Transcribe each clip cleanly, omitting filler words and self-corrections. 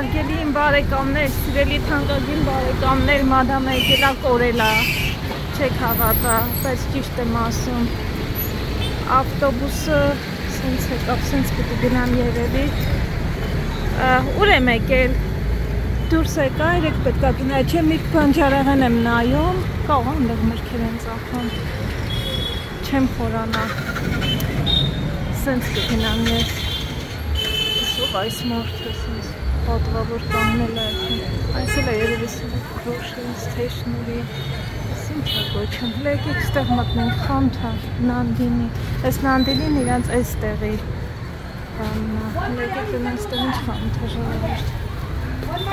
Հարգելի իմ բարեկամներ, սիրելի թանկագին բարեկամներ, մադամը եկել է կորելա, չեք հավատա, բայց ճիշտ եմ ասում, ավտոբուսը սենց եկավ, սենց պիտի գնամ երևի, ուր եմ եկել, դուրս եկա, երեք պետք է գնա, չէ մի բանջարեղեն եմ նայում, կաղ այնտեղ մրգեր են ծախում, չեմ խորանա, սենց կգնամ ես, ով այս մարդը սենց պատվավոր կանգնել է, այս էլ է երևի grocery stationery, ինչ է գոչում, լեկեք ստեղ մտնենք խանութը, Նանդինի, այս Նանդինին իրանց այս տեղի բանն է, լեկեք դնենք ստեղ ինչ խանութ է ժողովուրդ,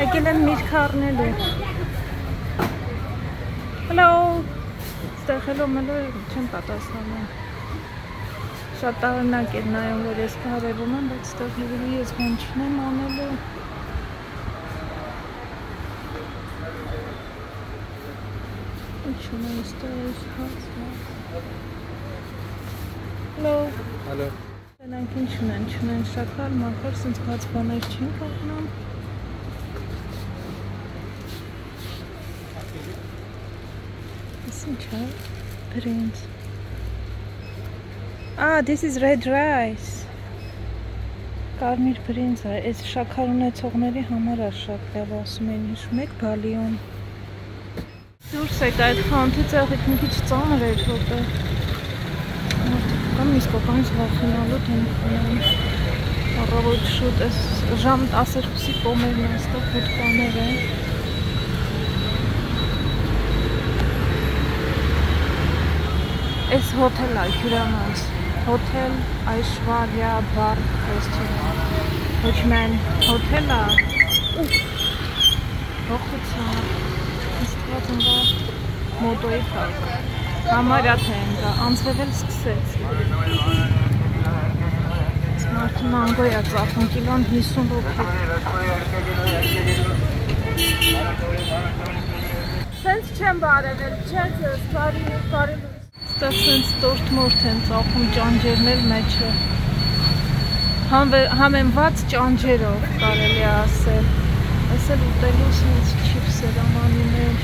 եկել եմ միրգ առնելու, hello, ստեղ hello մելո չեմ պատասխանում, շատ տարօրինակ էր նայում, որ ես կարևում եմ, բայց ստեղ երևի ես բան չունեմ անելու, Hello. Hello. Նրանք ինչ չունեն շաքար, մաքար, սենց բաց բաներ չեն կողնում This ինչ է, բրինձ This is red rice Կարմիր բրինձ է, այս շաքար ունեցողների համար է շատ լավ ասում են, հիշում եք բալիոն Դուրս եք այդ խանութից եղեք մի քիչ ծանր էր որտեղ կամ իսկականից վախենալու դեմքն առավոտ շուտ այս ժամ 12-ի կոմերն այստեղ հուտկաներ են Այս հոթել է հյուրանոց հոթել Այշվարյա բար ռեստորան ոչ միայն հոթել է ողջույն Ստված ընկա մոտոյի փակ, համարյա թե ընկա, անձվև էլ սկսեց Մարդը մանգոյ է ծախում, կիլոն 50 ռուբլի Սենց չեմ բարևել, չեք կարելու Ստեղ սենց տորթ-մորթ են ծախում ճանջերն էլ մեջը Համեմված ճանջերով կարելի է ասել Այս էլ ուտելու սենց չիպսեր ամանիներ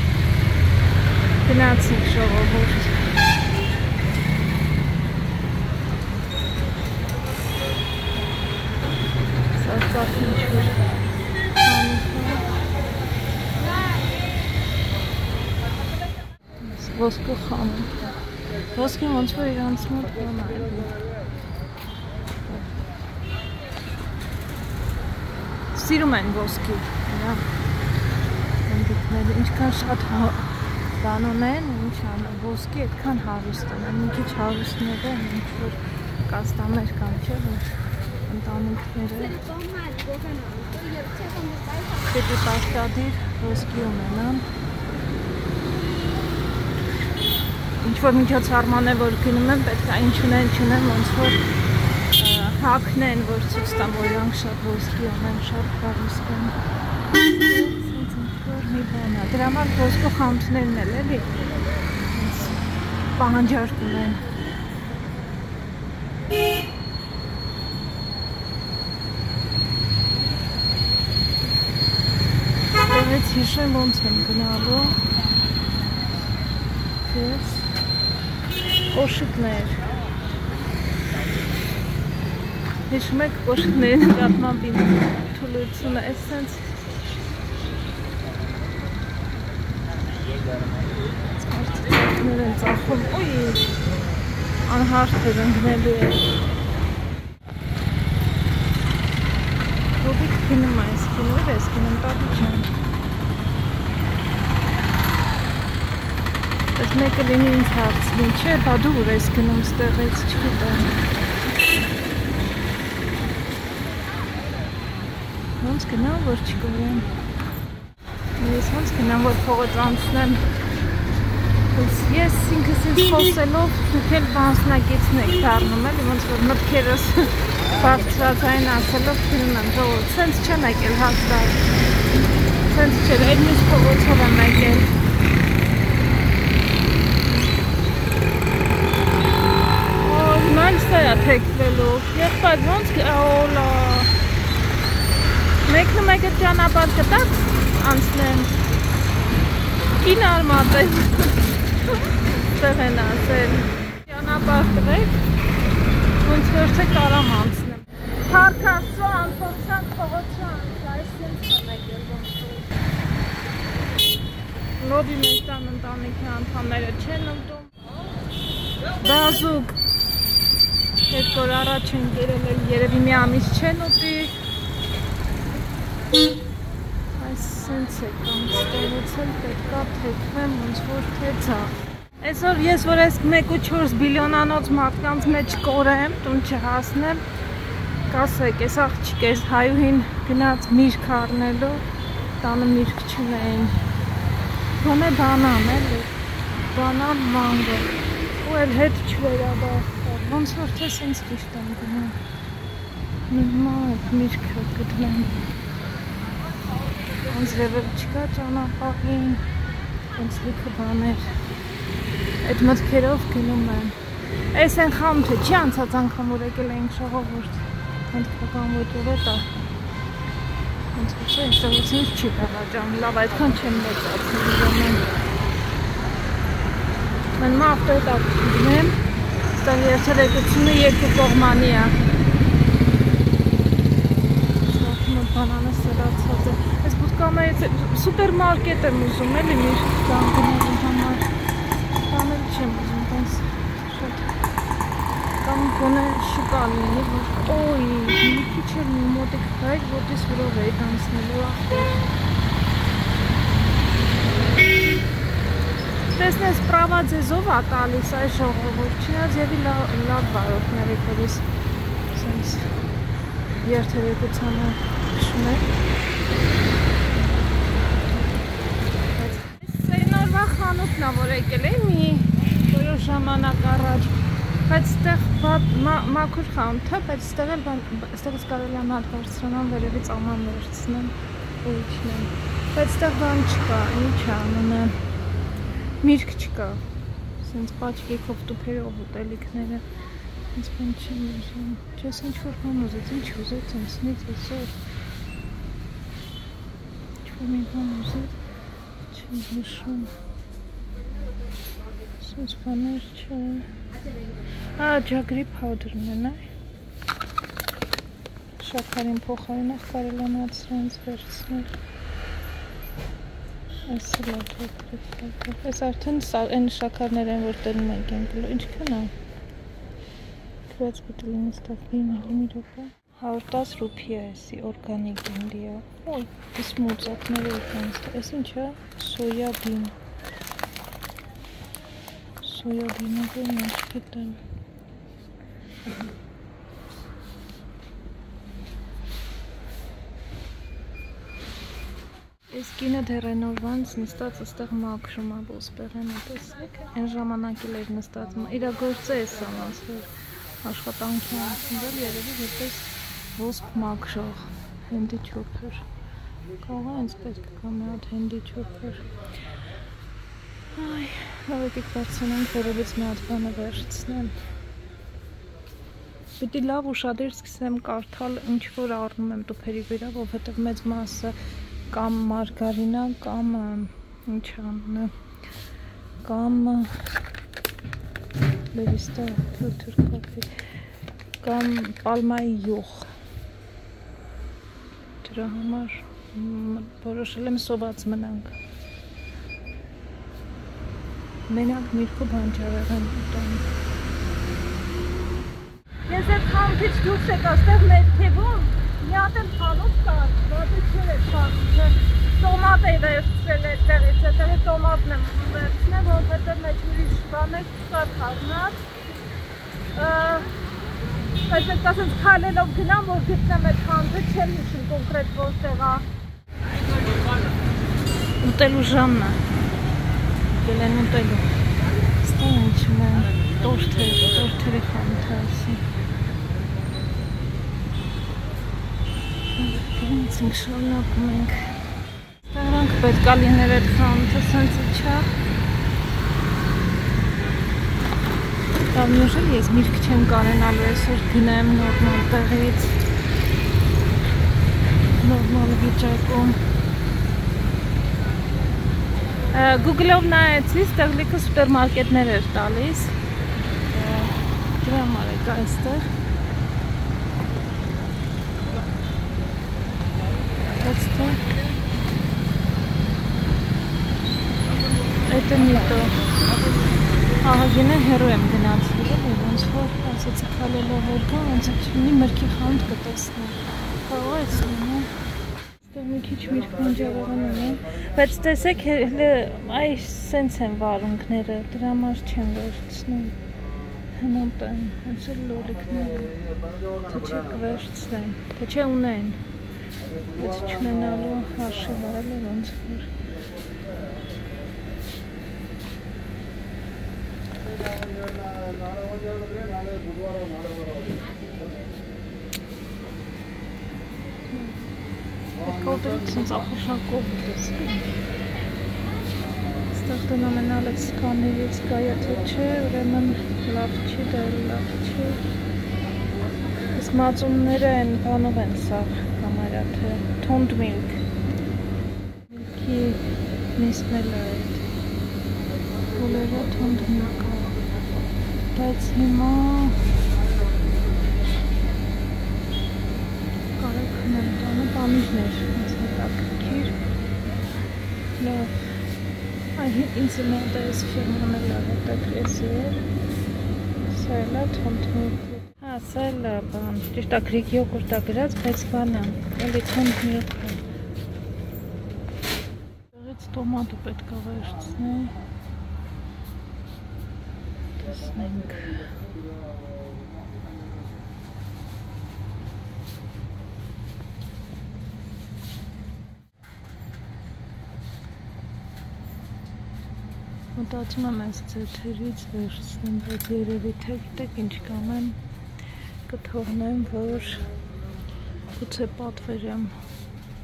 Գնացինք ժողովուրդ Սարծախ ինչ-որ Ոսկու խանում Ոսկին ոնց որ իրանց մոտ բան է Սիրում են ոսկի Հնդիկները ինչքան շատ բանում են, ինչ անեն, ոսկի այդքան հարուստ են, մի քիչ հարուստներ են, ինչ-որ կաստաներ կան, չէ, որ ընտանիքները Պետի պարտադիր ոսկի ունենան Ինչ-որ միջոցառման է, որ գնում են, պետք է ինչ ունեն, ոնց որ հակնեն, որ ցույց տան, որ իրանք շատ ոսկի ունեն, շատ հարուստ են մի բան է, դրա համար ոսկու խանութներն էլ էլի պահանջարկ ունեն Տեղից հիշեմ ոնց եմ գնալու Ես Կոշիկներ Հիշում եք կոշիկների նկատմամբ իմ թուլությունը այս սենց Մարդներ են ծախում, ոյ, անհարթ էր ընգնելու է Ոտիկ կինում այս կինում, էր ես կինում, տատի չան Այս մեկը լինի ինձ հարցնի, չէ, բա դու ուր ես գնում ստեղից, չգիտեմ Ոնց գնամ, որ չգորեմ Ես ոնց գնամ, որ փողոց անցնեմ Ես ինքս ինձ խոսելով դուք էլ բանսնակիցն եք դառնում էլի ոնց որ մտքերս բարձրացային ասելով քնում եմ ժողովուրդ սենց չեմ եկել հաստատ սենց չէ այդ մյուս փողոցով եմ եկել հիմա ինձ է թեքվելով եղբայր ոնց օլա Մեկն ու մեկը ճանապարհ գտաք անցնեն։ Կինար մատել։ Ստեղ են ասել։ Ճանապարհ տվեք, ոնց որ թե կարամ անցնեմ։ Փառք Աստծո, ամփոփանք փողոցը այսինքն եկել ոնց որ։ Լոբի մեջ տան ընտանիքի անդամները չեն ընդում։ Բազուկ Երբ որ առաջ են գերել էլ երևի մի ամիս չեն ուտի Այս սենց է կամ ստեղից էլ պետքա թեքվեմ ոնց որ թե ձախ Այսօր ես որ այս 1.4 բիլիոնանոց մարդկանց մեջ կորեմ, տուն չհասնեմ կասեք, ես աղջիկ ես հայուհին գնաց միրգ առնելու տանը միրգ չունեին Գոնե բանան էլի, բանան մանգո ու էլ հետ չվերաբար Ոնց որ թե սենց ճիշտ եմ գնում Նիմա այդ միրգը գտնեմ Ոնց լևել չկա ճանապարհին Ոնց լիքը բաներ Այդ մտքերով գնում եմ Այս են խամթը չի անցած անգամ որ եկել էինք ժողովուրդ Հնդկական ոճով է տա Ոնց որ չէ այստեղից ինձ չի բաղաճան Լավ այդքան չեմ մեծացնում Մեն մա ավտոյդ ապտում գնեմ Ստեղ երթերեկությունը երկու կողմանի է Սրակումը բանանը սրացած է Ես բուտկամայից սուպերմարկետ եմ ուզում էլի միշտ կան գնալու համար Կամ էլ չեմ ուզում տենց շատ Կամ գոնե շուկա լինի որ Ոյ մի քիչ էլ մոտիկ հայր ոտիս վրով էի տանցնելու աղտեր Տեսնես պրավա ձեզով ա տալիս այս ժողովուրդ չնայած եւի լավ բարոյթներ եկելիս սենց երթերեկությանը քշում է Այս նորվա խանութն ա որ եկել է մի որոշ ժամանակ առաջ բայց ստեղ մաքուր խանութ է բայց ստեղից կարելի է մատ բարձրանալ վերևից աման վերցնեմ ու իջնեմ բայց ստեղ բան չկա ինչ անում Միրգ չկա, սենց պաչկեքով տուփերով ուտելիքները, ինձ բան չեմ ուզում, չես ինչ-որ բան ուզեց, ինչ ուզեց ինձնից այսօր, ինչ-որ մի բան ուզեց, չեմ հիշում, սենց բաներ չէ, ջագրի փաուդրն են, շաքարին փոխարինах կարել են ացրանց վերցնել, Այս լավ է, այս արդեն այն շաքարներ են, որ տենում ենք ենք, ինչքան է, կրած պիտի լինի ստավ բինալի մի ռոպա, 110 ռուպի է էսի, օրգանիկ գնդի է, ոյ, ես մուծակները եկան ստավ, ես ինչ է, սոյաբինը բին ինչ գտան, Ես կինը դեռ են օրվանց նստած ստեղ մաքրում է ոսպեղենը, տեսեք, այն ժամանակ էլ էր նստած, իրա գործը է սա մաս, որ աշխատանքի անցնվել երևի որպես ոսպ մաքրող, հենդի չոփեր, կաղա ինձ պետք կա մի հատ հենդի չոփեր, այ, լավ եկեք բարձրանանք վերևից մի հատ բանը վերցնեմ, Պիտի լավ ուշադիր սկսեմ կարդալ ինչ որ առնում եմ տուփերի վրա, որովհետև մեծ մասը կամ մարգարինա, կամ ինչ անունը, կամ լևիստա, թրթր կապի, կամ պալմայի յուղ, դրա համար որոշել եմ սոված մնանք, մենակ միրգու բանջարեղ եմ ուտում, Ես այդ խանութից դուրս եկա, ստեղ ներքևում, մի հատ էլ խանութ կար, բացի չէր այդ խանութը, տոմատ էի վերցրել այդտեղից, այդտեղի տոմատն եմ վերցնել, որովհետև մեջ ուրիշ բաներ չկար խառնած, բայց պետք է ասենց քայլելով գնամ, որ գտնեմ այդ խանութը, չեմ հիշում կոնկրետ որտեղ է։ Ուտելու ժամն է, գել են ուտելու, ստեղ ինչում է, տորթերի խանութը այսի։ Ինձ ենք շարունակում ենք Ստեղրանք պետք է լիներ այդ խանութը սենց իչա Լավ նույժել ես միրգ չեմ կարենալու այսօր գնեմ նորմալ տեղից նորմալ վիճակում։ Google-ով նայեցի, ստեղ լիքը սուպերմարկետներ էր տալիս։ Դրա համար եկա այստեղ։ Это не то. Ահագինը հեռու եմ գնացել, ոնց որ ասեցի քալելով երկա, ոնց չունի մրգի խանութ կտեսնեմ։ Կարող է սնեմ։ Ստեղ մի քիչ միրգ մնջարեղեն ունեմ, բայց տեսեք հələ այ սենց են վարունգները, դրա համար չեմ վերցնում։ Հնոտ են, հենց էլ լոլիկները, թե չէ կվերցնեմ, թե չէ ունեն, բայց չունենալու հաշիվ արել է ոնց որ։ Կողտրից ինձ ախուշակով դեսկում։ Ստեղ տնամենալ եք սկաններից կայա թե չէ, ուրեմն լավ չի, դա լավ չի։ Իսկ մածունները են բանով են սաղ համարյա թե թոնդ միլք։ Միլքի նիստն էլ է այդ։ Բոլերը թոնդ միլք է։ Բայց հիմա կարեք հնել տանը պանիրներ, ինձ հետաքրքիր, լավ, ինձ մոտ այս ֆիրման էլ հետաքրքիր էր, սա էլ է թոնդ հա, սա էլ է բան, ճիշտ է գրիկ յոգուրտ է գրած, բայց բան է, էլի թոնդ միլք է, տեղից տոմատը պետք է վերցնի, տեսնենք, մտածում եմ այս ձեթերից վերցնեմ, բայց երևի թե գիտեք ինչ կանեմ, կթողնեմ, որ գուցե պատվերեմ,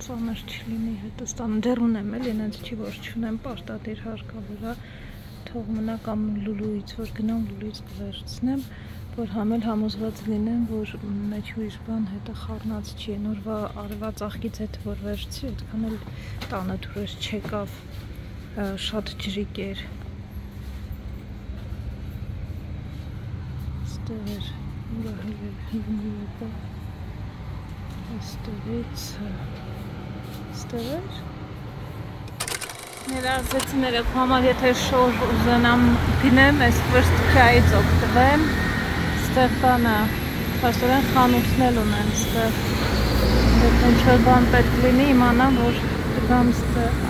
ծանր չլինի հետը ստանում, դեռ ունեմ էլ, ինենց չի որ չունեմ պարտադիր հարկավոր է, թող մնա կամ լուլուից, որ գնամ լուլուից կվերցնեմ, որ համել համոզված լինեմ, որ մեջ ուրիշ բան հետը խառնած չի, նորվա արված աղկից հետ որ վերցի, այդքան էլ տանը դուրս չեկավ, շատ ջրիկ էր։ Ստեղ էր, ուրահել էր հիվնիեպը, այստեղից, ստեղ էր։ Ներազեցի ներեք համար, եթե շոր ուզենամ գնեմ, այս վրստքայից օգտվեմ, ստեղ բանը, պաստորեն խանութն էլ ունեն ստեղ, դեպ ինչ-որ բան պետք լինի, իմանամ, որ գամ ստեղ,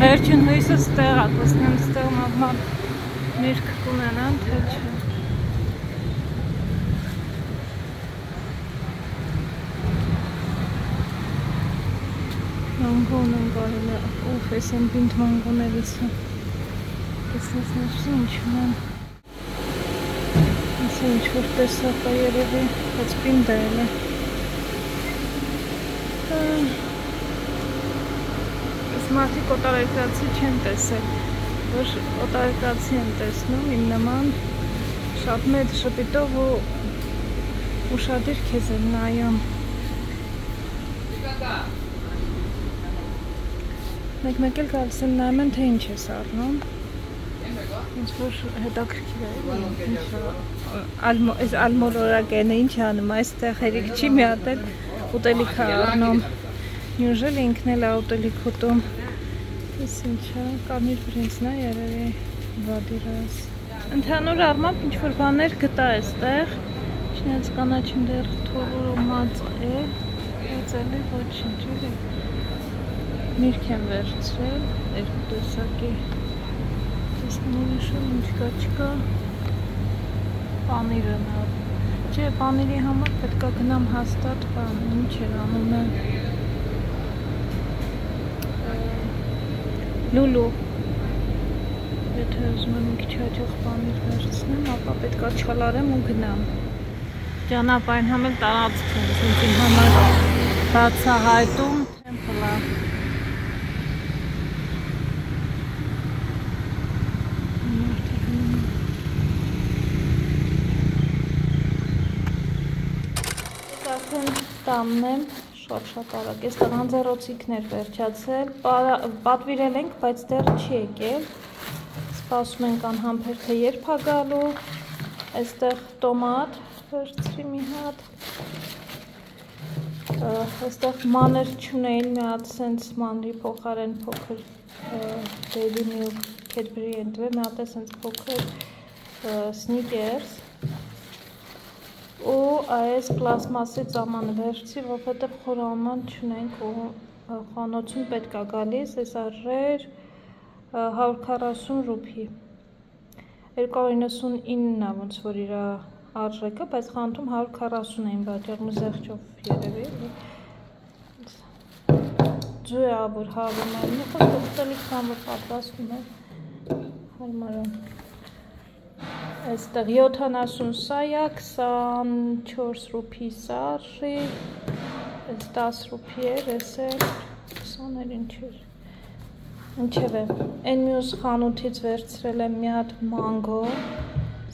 վերջին հույսը ստեղ է, տեսնեմ ստեղ մաղման միրգ կունենան, թե չէ։ Մանգոն են կարել է, ուվ, ես եմ բինդ մանգոներից է։ Տեսնես ներսի ինչ ունեն։ Ես ինչ որ տեսակ է երևի, բայց բինդ է էլ է։ Մարդիկ օտարերկրացի չեն տեսել, որ օտարերկրացի են տեսնում իմ նման շատ մեծ շպիտով ու ուշադիր քեզ են նայում։ Մեկ էլ գալիս են նայում են, թե ինչ ես առնում։ Ինչ որ հետաքրքիր է, այս ալմորորակենը ինչ անում, այստեղ հերիք չի մի հատ էլ ուտելիք է առնում։ Նյուժել ինքն էլ է ուտելիք ուտում։ Ես ինչա, կարմիր բրինձն է երևի վադիրաս։ Ընդհանուր առմամբ ինչ-որ բաներ գտա այստեղ, չնայած կանաչին դեռ թողորոմած է, բայց էլի ոչինչ էլի։ Միրգ եմ վերցրել, երկու տեսակի, տեսնում իշում ինչ կա չկա, պանիրը նա, չէ պանիրի համար պետք է գնամ հաստատ բան, ինչ էր անում է լուլու, եթե ուզում եմ մի քիչ հաջող պանիր վերցնեմ, ապա պետք է չալարեմ ու գնամ։ Ճանապարհին համել տարածք է, ինձ իմ համար բացահայտում թեմպլը։ կամնեմ շատ արագ, այստեղ անձեռոցիկներ վերջացել, պատվիրել ենք, բայց դեռ չի եկել, սպասում ենք անհամբեր, թե երբ է գալու, այստեղ տոմատ վերցրի մի հատ, այստեղ մանր չունեին, մի հատ սենց մանրի փոխարեն փոքր Dairy Milk Cadbury ընդվել, մի հատ է սենց փոքր Snickers ու այս պլաստմասի ծամանը վերցի, որովհետև խորաման չունենք ու խանոցում պետք է գալիս, այս արժեր 140 ռուփի, 299-ն է ոնց որ իր արժեքը, բայց խանութում 140 էին վաճառում զեղչով երևի, ջու է որ հավում է, մի խոսք ուտելիք կամ որ պատրաստում է, հարմարան։ Այստեղ 70 սայա, 24 ռուփի սարժի, այս 10 ռուփի էր, այս էլ 20-եր ինչեր։ Ինչև է, են մյուս խանութից վերցրել եմ մի հատ մանգո,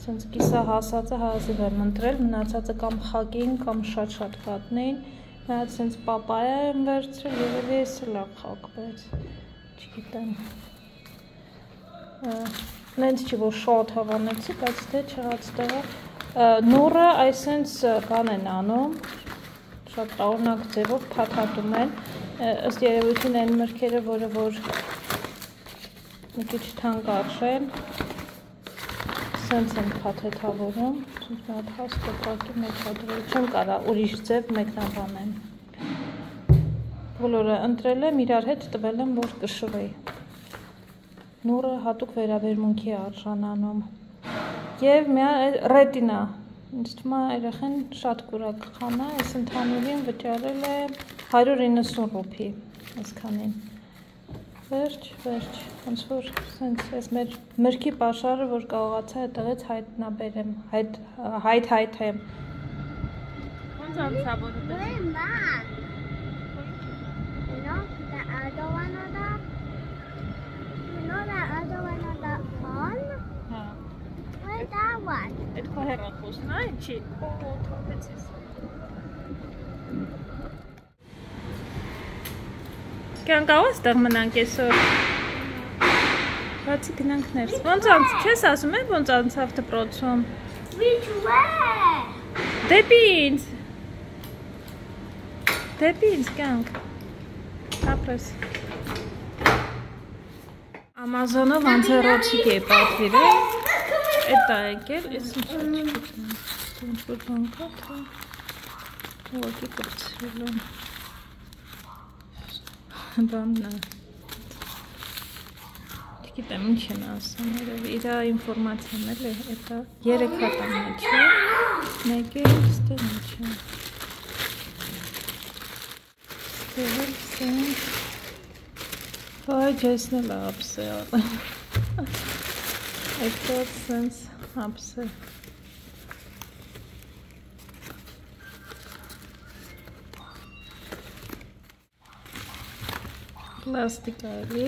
սենց կիսա հասածը հազիվ եմ ընտրել, մնացածը կամ խագին, կամ շատ վատնեին, մի հատ սենց պապայա եմ վերցրել, երևի ես էլ է խակ, բայց չգիտեմ։ Նենց չի, որ շատ հավանեցի, բայց դե չղաց տեղը։ Նորը այսենց բան են անում, շատ տաունակ ձևով փաթաթում են, ըստ երևույթին են մրգերը, որը որ մի քիչ թանկ արժեն, սենց են փաթեթավորում, մի հատ հաստ կապակի մեջ հադրել, չեմ կարա ուրիշ ձև մեկնաբանեմ։ Բոլորը ընտրել եմ, իրար հետ տվել եմ, որ կշռի։ Նորը հատուկ վերաբերմունքի արժանանում։ Եվ ռետինա, ինձ թվում է երեխեն շատ կուրակ խանա, այս ընդհանուրին վճարել է 190 ռուփի, այսքանին։ Վերջ, ոնց որ սենց այս մեր մրգի պաշարը, որ կարողացա այդտեղից հայտնաբերեմ, հայթեմ։ Ոնց անցա որ ուտես։ Այդ քո հեռախոսն է, ինչի։ Թողեցես։ Կյանք աղ այստեղ մնանք այսօր։ Բացի գնանք ներս։ Ոնց անց, չես ասում է, ոնց անցավ դպրոցում։ Դեպի ինձ։ Դեպի ինձ կյանք։ Ապրես։ Ամազոնով անձեռոցիկ է պատվիրել։ Էդ է եկել, ես ինչ-որ բան կա, թե ուղղակի կպցրել եմ։ Բանն է։ Չգիտեմ ինչ եմ ասում, իր ինվորմացիան էլ է, էդ է 3 հատ մեջ է, մեկ է, ստեղ ինչ է։ Ստեղ էլ սենք, այ ջեսն էլ ապս է ալը։ Այդտեղ սենց ապս է։ Պլաստիկա էլի,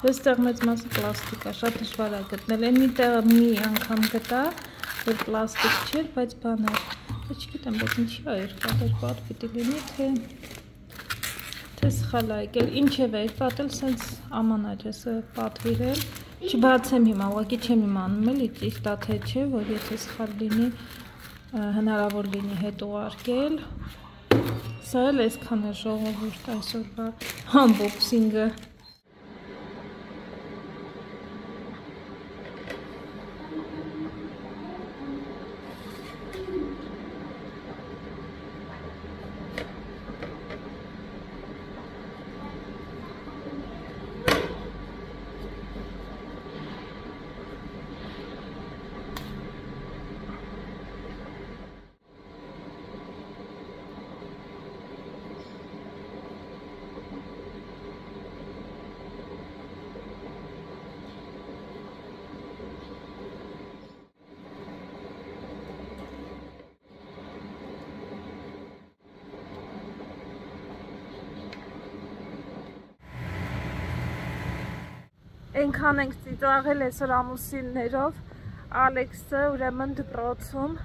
այստեղ մեծ մասը պլաստիկա, շատ դժվար է գտնել, են մի տեղը մի անգամ գտա, որ պլաստիկ չէր, բայց բան էր, չգիտեմ, բայց ինչի էր, պատեր պիտի լինի, թե սխալ է եկել, ինչև է, պատել սենց ամանար ես պատվիրել, չբացեմ հիմա, ուղղակի չեմ իմանում էլի, ճիշտ է թե չէ, որ եթե սխալ լինի, հնարավոր լինի հետ ուղարկել, սա էլ այսքան է ժողովուրդ այսօրվա unboxing-ը։ Այնքան ենք ծիծաղել այսօր ամուսիններով, Ալեքսը ուրեմն դպրոցում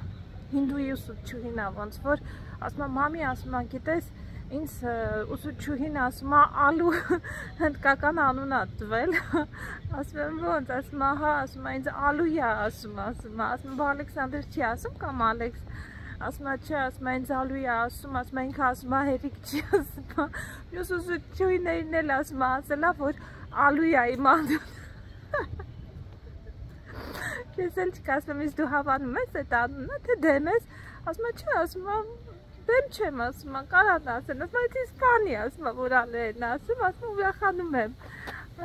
հինդուի ուսուցչուհին ա ոնց որ ասում եմ մամի, ասում եմ գիտես ինձ ուսուցչուհին ասում է ալու հնդկական անուն ա տվել, ասում եմ ոնց, ասում է հա, ասում է ինձ ալույա ասում, ասում եմ Ալեքսանդր չի ասում կամ Ալեքս, ասում է չէ, ասում է ինձ ալույա ասում, ասում է ինքը ասում է հերիք չի ասում, մյուս ուսուցչուհիներին էլ ասում է ասել ա, որ ալույա իմ անուն, ես էլ չկասում եմ, ինձ դու հավանում ես այդ անունը, թե դեմ ես, ասում է չէ, ասում է դեմ չեմ ասում, կարան ասեն, ասում եմ իսպանի ասում, որ ալեն ասում, ասում ուրախանում եմ,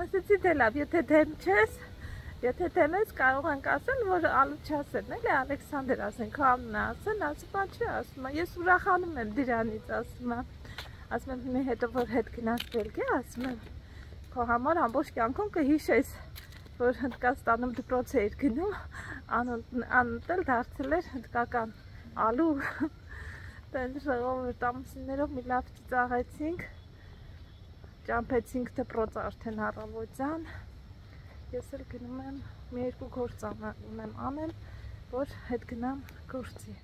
ասեցի դե լավ, եթե դեմ չես, եթե դեմ ես կարող ենք ասել, որ ալու չասեն, էլի Ալեքսանդր ասեն, քո անունը ասեն, ասում չէ, ասում ես ուրախանում եմ դրանից, ասում եմ հիմա հետո որ հետ գնաս Բելգիա, ասում եմ քո համար ամբողջ կյանքում կհիշես, որ Հնդկաստանում դպրոց էիր գնում, անունդ էլ դարձել էր հնդկական ալու Տենց ժողովուրդ ամուսիններով մի լավ ծիծաղեցինք, ճամփեցինք դպրոց արդեն առավոտյան, ես էլ գնում եմ մի երկու գործ ունեմ անեմ, որ հետ գնամ գործի։